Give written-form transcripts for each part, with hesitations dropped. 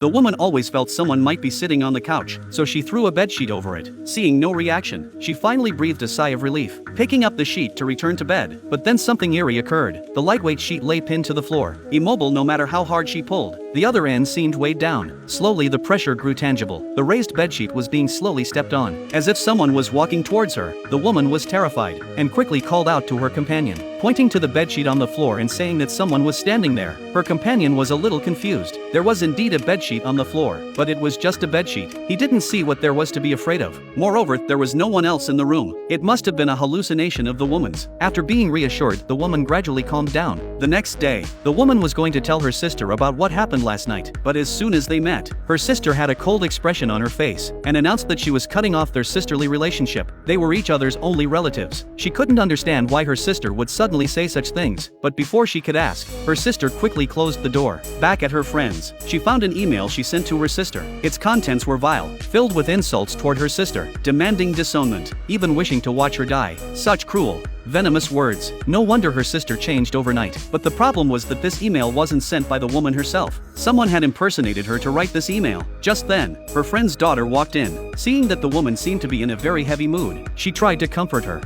The woman always felt someone might be sitting on the couch, so she threw a bedsheet over it. Seeing no reaction, she finally breathed a sigh of relief, picking up the sheet to return to bed. But then something eerie occurred. The lightweight sheet lay pinned to the floor, immobile no matter how hard she pulled. The other end seemed weighed down. Slowly the pressure grew tangible. The raised bedsheet was being slowly stepped on, as if someone was walking towards her. The woman was terrified, and quickly called out to her companion, pointing to the bedsheet on the floor and saying that someone was standing there. Her companion was a little confused. There was indeed a bedsheet on the floor, but it was just a bedsheet. He didn't see what there was to be afraid of. Moreover, there was no one else in the room. It must have been a hallucination of the woman's. After being reassured, the woman gradually calmed down. The next day, the woman was going to tell her sister about what happened last night, but as soon as they met, her sister had a cold expression on her face and announced that she was cutting off their sisterly relationship. They were each other's only relatives. She couldn't understand why her sister would suddenly say such things, but before she could ask, her sister quickly closed the door. Back at her friends, she found an email she sent to her sister. Its contents were vile, filled with insults toward her sister, demanding disownment, even wishing to watch her die. Such cruel, venomous words. No wonder her sister changed overnight. But the problem was that this email wasn't sent by the woman herself. Someone had impersonated her to write this email. Just then, her friend's daughter walked in. Seeing that the woman seemed to be in a very heavy mood, she tried to comfort her.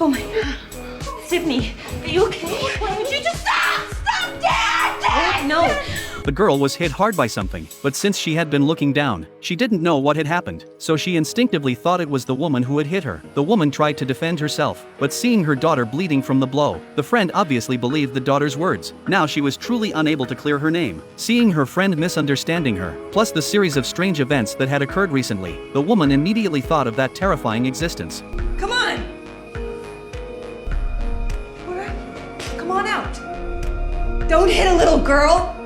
Oh my God. Sydney, are you okay? Why would you just stop? Stop, Dad! No. The girl was hit hard by something, but since she had been looking down, she didn't know what had happened, so she instinctively thought it was the woman who had hit her. The woman tried to defend herself, but seeing her daughter bleeding from the blow, the friend obviously believed the daughter's words. Now she was truly unable to clear her name. Seeing her friend misunderstanding her, plus the series of strange events that had occurred recently, the woman immediately thought of that terrifying existence. Come on. Come on out. Don't hit a little girl.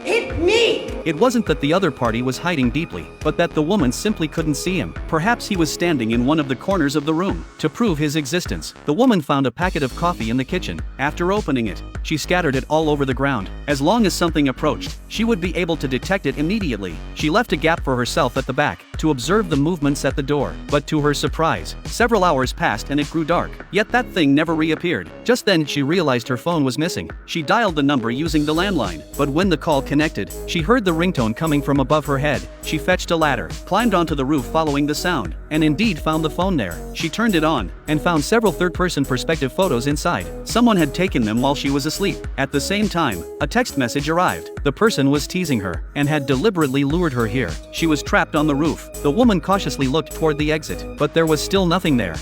Hit me! It wasn't that the other party was hiding deeply, but that the woman simply couldn't see him. Perhaps he was standing in one of the corners of the room. To prove his existence, the woman found a packet of coffee in the kitchen. After opening it, she scattered it all over the ground. As long as something approached, she would be able to detect it immediately. She left a gap for herself at the back to observe the movements at the door. But to her surprise, several hours passed and it grew dark. Yet that thing never reappeared. Just then she realized her phone was missing. She dialed the number using the landline, but when the call connected, she heard the ringtone coming from above her head. She fetched a ladder, climbed onto the roof following the sound, and indeed found the phone there. She turned it on, and found several third-person perspective photos inside. Someone had taken them while she was asleep. At the same time, a text message arrived. The person was teasing her, and had deliberately lured her here. She was trapped on the roof. The woman cautiously looked toward the exit, but there was still nothing there.